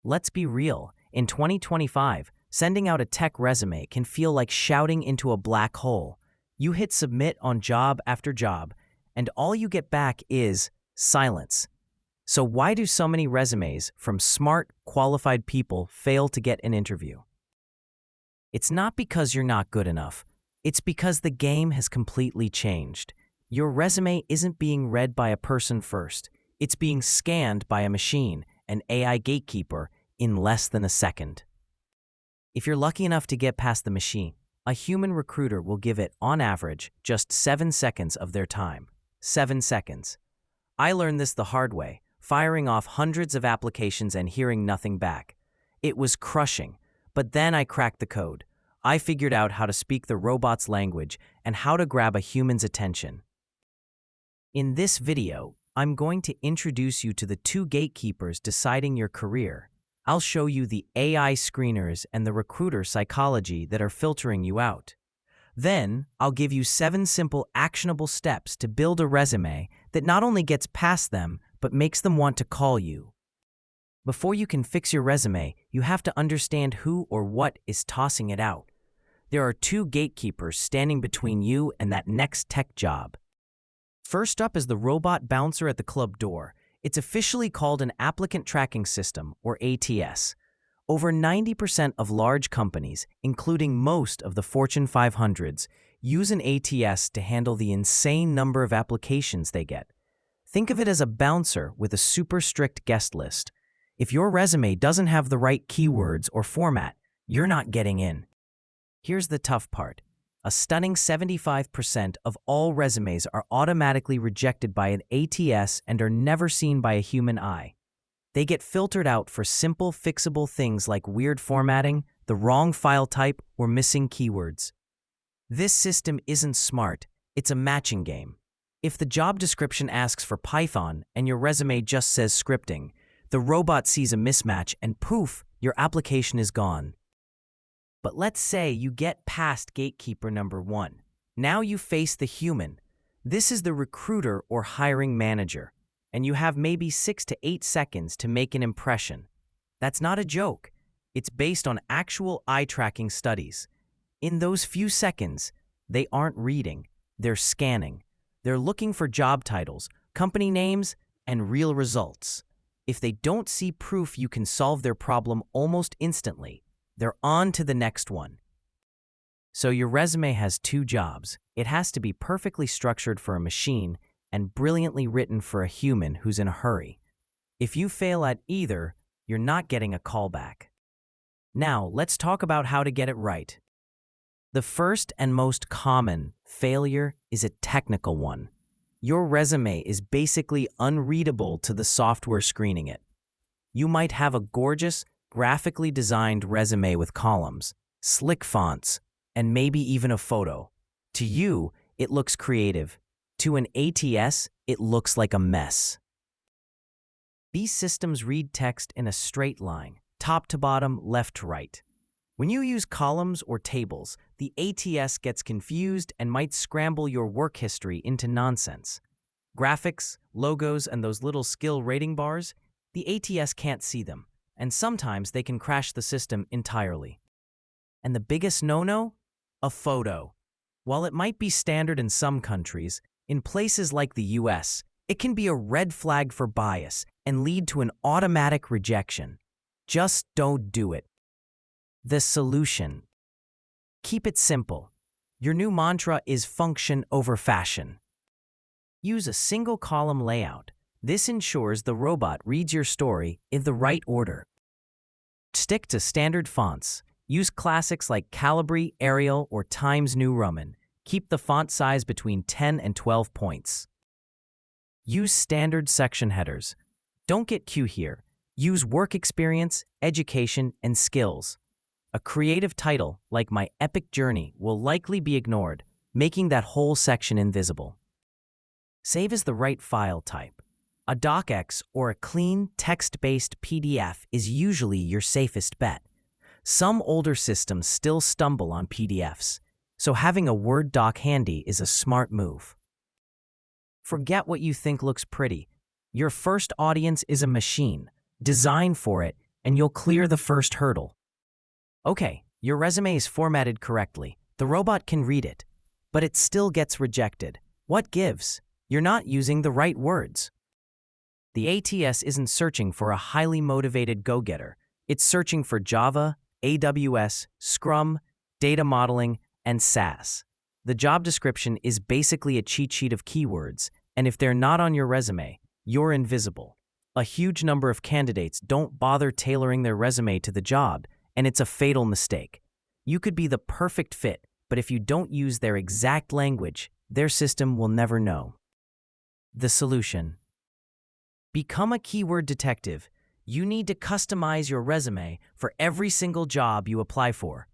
Let's be real. In 2025, sending out a tech resume can feel like shouting into a black hole. You hit submit on job after job, and all you get back is silence. So why do so many resumes from smart, qualified people fail to get an interview? It's not because you're not good enough. It's because the game has completely changed. Your resume isn't being read by a person first. It's being scanned by a machine, an AI gatekeeper, in less than a second. If you're lucky enough to get past the machine, a human recruiter will give it, on average, just 7 seconds of their time. 7 seconds. I learned this the hard way, firing off hundreds of applications and hearing nothing back. It was crushing, but then I cracked the code. I figured out how to speak the robot's language and how to grab a human's attention. In this video, I'm going to introduce you to the two gatekeepers deciding your career. I'll show you the AI screeners and the recruiter psychology that are filtering you out. Then, I'll give you 7 simple actionable steps to build a resume that not only gets past them, but makes them want to call you. Before you can fix your resume, you have to understand who or what is tossing it out. There are two gatekeepers standing between you and that next tech job. First up is the robot bouncer at the club door. It's officially called an applicant tracking system, or ATS. Over 90% of large companies, including most of the Fortune 500s, use an ATS to handle the insane number of applications they get. Think of it as a bouncer with a super strict guest list. If your resume doesn't have the right keywords or format, you're not getting in. Here's the tough part. A stunning 75% of all resumes are automatically rejected by an ATS and are never seen by a human eye. They get filtered out for simple, fixable things like weird formatting, the wrong file type, or missing keywords. This system isn't smart, it's a matching game. If the job description asks for Python and your resume just says scripting, the robot sees a mismatch and poof, your application is gone. But let's say you get past gatekeeper number 1. Now you face the human. This is the recruiter or hiring manager, and you have maybe 6 to 8 seconds to make an impression. That's not a joke. It's based on actual eye-tracking studies. In those few seconds, they aren't reading, they're scanning. They're looking for job titles, company names, and real results. If they don't see proof you can solve their problem almost instantly, they're on to the next one. So your resume has 2 jobs. It has to be perfectly structured for a machine and brilliantly written for a human who's in a hurry. If you fail at either, you're not getting a callback. Now, let's talk about how to get it right. The first and most common failure is a technical one. Your resume is basically unreadable to the software screening it. You might have a gorgeous, graphically designed resume with columns, slick fonts, and maybe even a photo. To you, it looks creative. To an ATS, it looks like a mess. These systems read text in a straight line, top to bottom, left to right. When you use columns or tables, the ATS gets confused and might scramble your work history into nonsense. Graphics, logos, and those little skill rating bars, the ATS can't see them, and sometimes they can crash the system entirely. And the biggest no-no? A photo. While it might be standard in some countries, in places like the US, it can be a red flag for bias and lead to an automatic rejection. Just don't do it. The solution. Keep it simple. Your new mantra is function over fashion. Use a single column layout. This ensures the robot reads your story in the right order. Stick to standard fonts. Use classics like Calibri, Arial, or Times New Roman. Keep the font size between 10 and 12 points. Use standard section headers. Don't get cute here. Use work experience, education, and skills. A creative title, like My Epic Journey, will likely be ignored, making that whole section invisible. Save as the right file type. A docx or a clean, text-based PDF is usually your safest bet. Some older systems still stumble on PDFs, so having a Word doc handy is a smart move. Forget what you think looks pretty. Your first audience is a machine. Design for it and you'll clear the first hurdle. Okay, your resume is formatted correctly. The robot can read it, but it still gets rejected. What gives? You're not using the right words. The ATS isn't searching for a highly motivated go-getter. It's searching for Java, AWS, Scrum, data modeling, and SaaS. The job description is basically a cheat sheet of keywords, and if they're not on your resume, you're invisible. A huge number of candidates don't bother tailoring their resume to the job, and it's a fatal mistake. You could be the perfect fit, but if you don't use their exact language, their system will never know. The solution. Become a keyword detective. You need to customize your resume for every single job you apply for.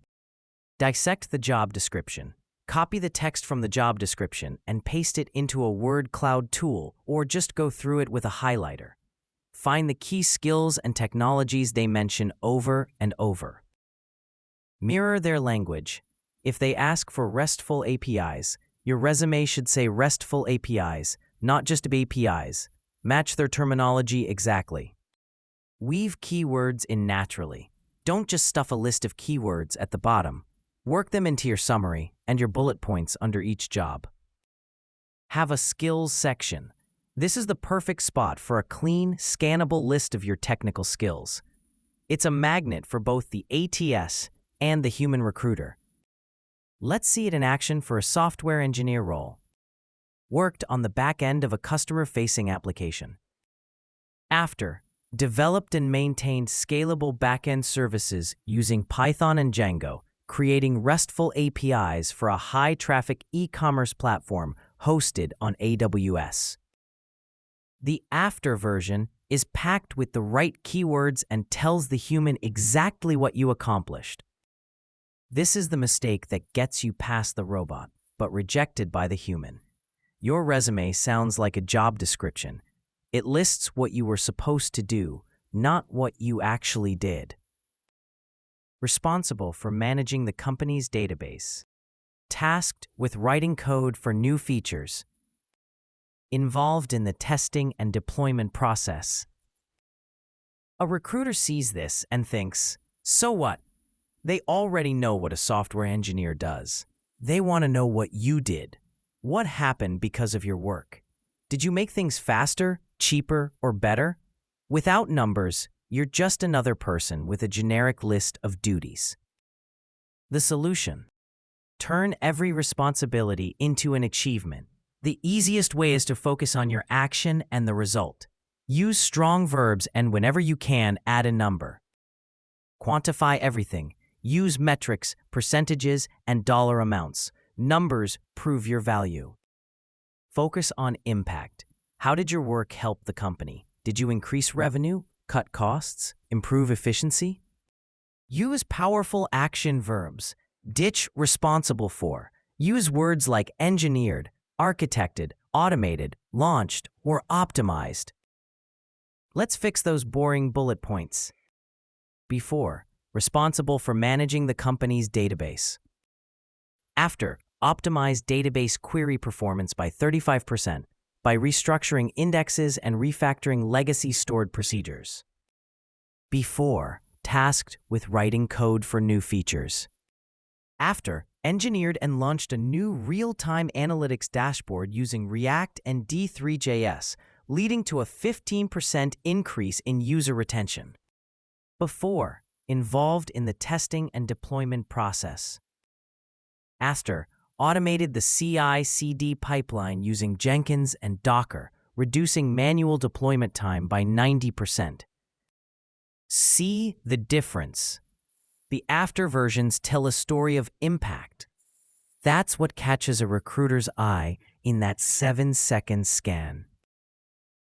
Dissect the job description. Copy the text from the job description and paste it into a word cloud tool, or just go through it with a highlighter. Find the key skills and technologies they mention over and over. Mirror their language. If they ask for RESTful APIs, your resume should say RESTful APIs, not just APIs. Match their terminology exactly. Weave keywords in naturally. Don't just stuff a list of keywords at the bottom. Work them into your summary and your bullet points under each job. Have a skills section. This is the perfect spot for a clean, scannable list of your technical skills. It's a magnet for both the ATS and the human recruiter. Let's see it in action for a software engineer role. Worked on the back end of a customer-facing application. After, developed and maintained scalable back-end services using Python and Django, creating RESTful APIs for a high-traffic e-commerce platform hosted on AWS. The after version is packed with the right keywords and tells the human exactly what you accomplished. This is the mistake that gets you past the robot, but rejected by the human. Your resume sounds like a job description. It lists what you were supposed to do, not what you actually did. Responsible for managing the company's database. Tasked with writing code for new features. Involved in the testing and deployment process. A recruiter sees this and thinks, so what? They already know what a software engineer does. They want to know what you did. What happened because of your work? Did you make things faster, cheaper, or better? Without numbers, you're just another person with a generic list of duties. The solution. Turn every responsibility into an achievement. The easiest way is to focus on your action and the result. Use strong verbs and whenever you can, add a number. Quantify everything. Use metrics, percentages, and dollar amounts. Numbers prove your value. Focus on impact. How did your work help the company? Did you increase revenue, cut costs, improve efficiency? Use powerful action verbs. Ditch responsible for. Use words like engineered, architected, automated, launched, or optimized. Let's fix those boring bullet points. Before, responsible for managing the company's database. After, optimize database query performance by 35% by restructuring indexes and refactoring legacy stored procedures. Before, tasked with writing code for new features. After, engineered and launched a new real-time analytics dashboard using React and D3.js, leading to a 15% increase in user retention. Before, involved in the testing and deployment process. After, automated the CI/CD pipeline using Jenkins and Docker, reducing manual deployment time by 90%. See the difference. The after versions tell a story of impact. That's what catches a recruiter's eye in that 7-second scan.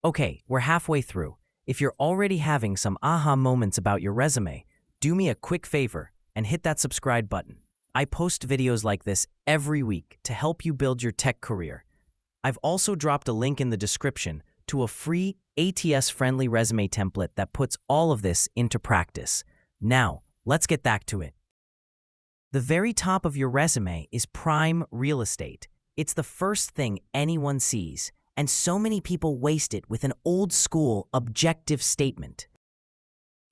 Okay, we're halfway through. If you're already having some aha moments about your resume, do me a quick favor and hit that subscribe button. I post videos like this every week to help you build your tech career. I've also dropped a link in the description to a free ATS-friendly resume template that puts all of this into practice. Now, let's get back to it. The very top of your resume is prime real estate. It's the first thing anyone sees, and so many people waste it with an old-school objective statement.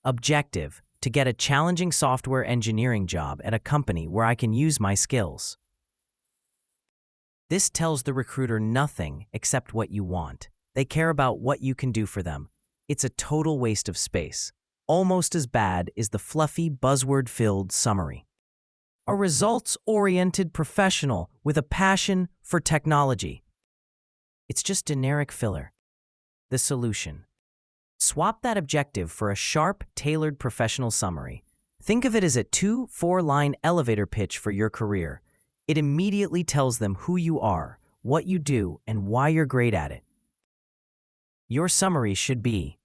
Objective: to get a challenging software engineering job at a company where I can use my skills. This tells the recruiter nothing except what you want. They care about what you can do for them. It's a total waste of space. Almost as bad is the fluffy, buzzword-filled summary. A results-oriented professional with a passion for technology. It's just generic filler. The solution: swap that objective for a sharp, tailored professional summary. Think of it as a 2-4-line elevator pitch for your career. It immediately tells them who you are, what you do, and why you're great at it. Your summary should be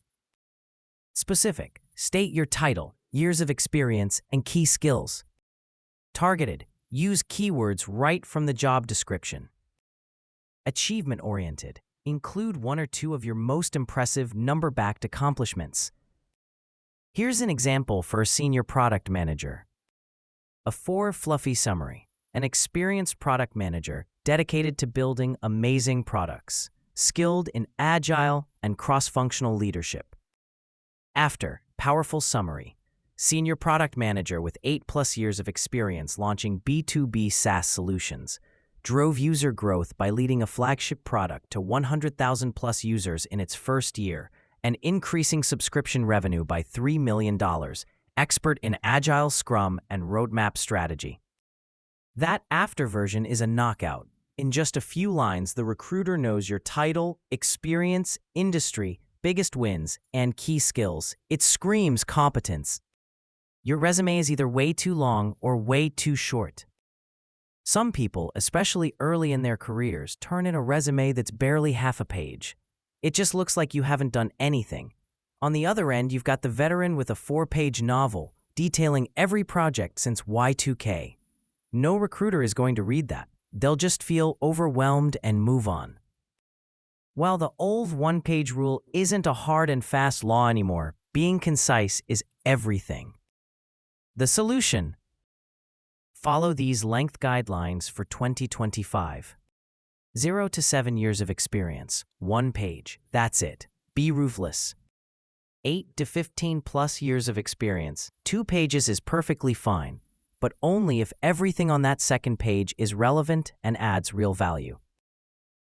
specific. State your title, years of experience, and key skills. Targeted. Use keywords right from the job description. Achievement-oriented. Include one or two of your most impressive number-backed accomplishments. Here's an example for a senior product manager. A 4-fluffy summary. An experienced product manager dedicated to building amazing products, skilled in agile and cross-functional leadership. After, powerful summary. Senior product manager with 8+ years of experience launching B2B SaaS solutions. Drove user growth by leading a flagship product to 100,000+ users in its first year and increasing subscription revenue by $3 million. Expert in agile, Scrum, and roadmap strategy. That after version is a knockout. In just a few lines, the recruiter knows your title, experience, industry, biggest wins, and key skills. It screams competence. Your resume is either way too long or way too short. Some people, especially early in their careers, turn in a resume that's barely half a page. It just looks like you haven't done anything. On the other end, you've got the veteran with a 4-page novel detailing every project since Y2K. No recruiter is going to read that. They'll just feel overwhelmed and move on. While the old 1-page rule isn't a hard and fast law anymore, being concise is everything. The solution: follow these length guidelines for 2025. 0 to 7 years of experience, 1 page, that's it. Be ruthless. 8 to 15+ years of experience, 2 pages is perfectly fine, but only if everything on that second page is relevant and adds real value.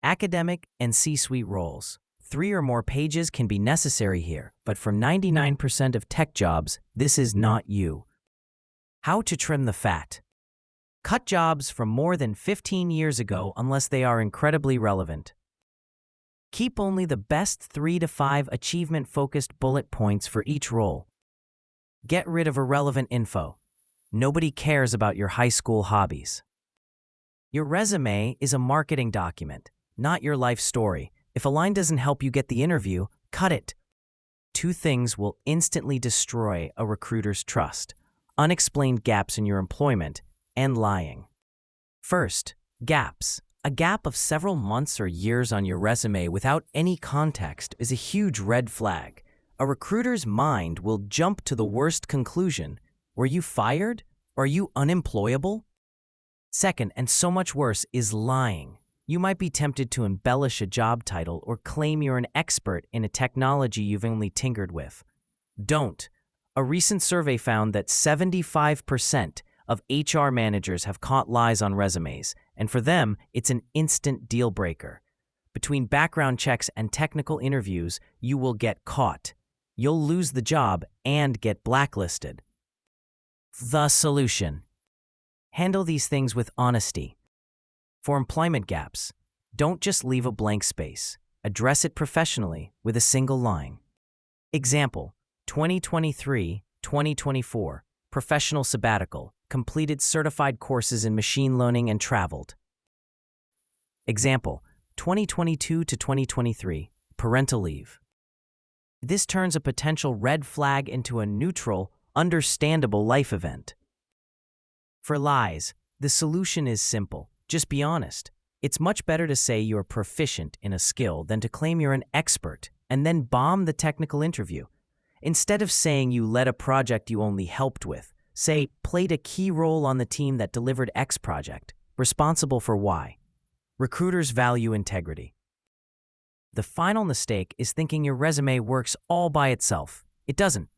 Academic and C-suite roles. 3 or more pages can be necessary here, but for 99% of tech jobs, this is not you. How to trim the fat. Cut jobs from more than 15 years ago unless they are incredibly relevant. Keep only the best 3 to 5 achievement-focused bullet points for each role. Get rid of irrelevant info. Nobody cares about your high school hobbies. Your resume is a marketing document, not your life story. If a line doesn't help you get the interview, cut it. 2 things will instantly destroy a recruiter's trust: unexplained gaps in your employment and lying. First, gaps. A gap of several months or years on your resume without any context is a huge red flag. A recruiter's mind will jump to the worst conclusion. Were you fired? Are you unemployable? Second, and so much worse, is lying. You might be tempted to embellish a job title or claim you're an expert in a technology you've only tinkered with. Don't. A recent survey found that 75% of HR managers have caught lies on resumes, and for them, it's an instant deal breaker. Between background checks and technical interviews, you will get caught. You'll lose the job and get blacklisted. The solution: handle these things with honesty. For employment gaps, don't just leave a blank space. Address it professionally with a single line. Example: 2023-2024, professional sabbatical, completed certified courses in machine learning and traveled. Example: 2022 to 2023, parental leave. This turns a potential red flag into a neutral, understandable life event. For lies, the solution is simple. Just be honest. It's much better to say you're proficient in a skill than to claim you're an expert and then bomb the technical interview. Instead of saying you led a project you only helped with, say, played a key role on the team that delivered X project, responsible for Y. Recruiters value integrity. The final mistake is thinking your resume works all by itself. It doesn't.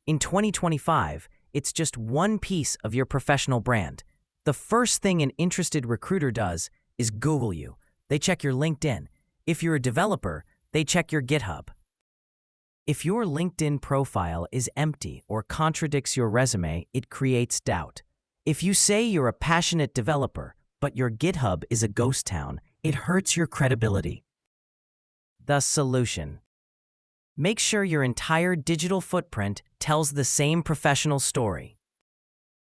In 2025, it's just one piece of your professional brand. The first thing an interested recruiter does is Google you. They check your LinkedIn. If you're a developer, they check your GitHub. If your LinkedIn profile is empty or contradicts your resume, it creates doubt. If you say you're a passionate developer, but your GitHub is a ghost town, it hurts your credibility. The solution. Make sure your entire digital footprint tells the same professional story.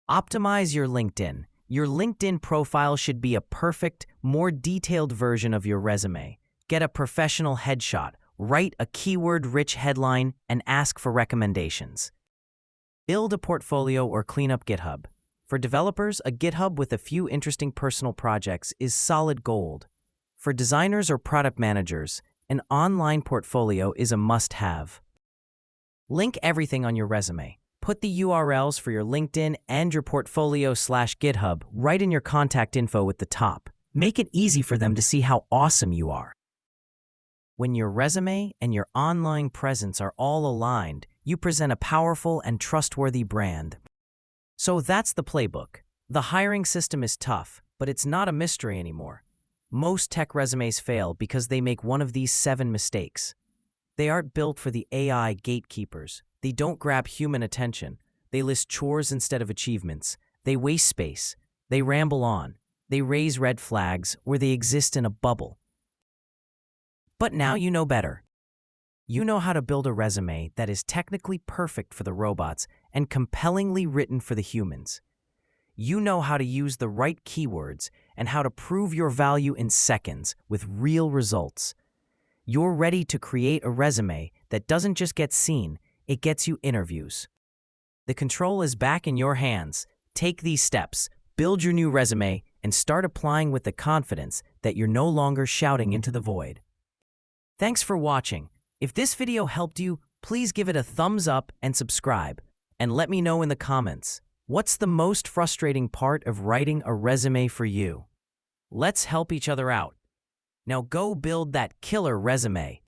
Optimize your LinkedIn. Your LinkedIn profile should be a perfect, more detailed version of your resume. Get a professional headshot, write a keyword-rich headline, and ask for recommendations. Build a portfolio or clean up GitHub. For developers, a GitHub with a few interesting personal projects is solid gold. For designers or product managers, an online portfolio is a must-have. Link everything on your resume. Put the URLs for your LinkedIn and your portfolio/GitHub right in your contact info at the top. Make it easy for them to see how awesome you are. When your resume and your online presence are all aligned, you present a powerful and trustworthy brand. So that's the playbook. The hiring system is tough, but it's not a mystery anymore. Most tech resumes fail because they make one of these 7 mistakes. They aren't built for the AI gatekeepers. They don't grab human attention. They list chores instead of achievements. They waste space. They ramble on. They raise red flags, or they exist in a bubble. But now you know better. You know how to build a resume that is technically perfect for the robots and compellingly written for the humans. You know how to use the right keywords and how to prove your value in seconds with real results. You're ready to create a resume that doesn't just get seen, it gets you interviews. The control is back in your hands. Take these steps, build your new resume, and start applying with the confidence that you're no longer shouting into the void. Thanks for watching. If this video helped you, please give it a thumbs up and subscribe. And let me know in the comments, what's the most frustrating part of writing a resume for you? Let's help each other out. Now go build that killer resume.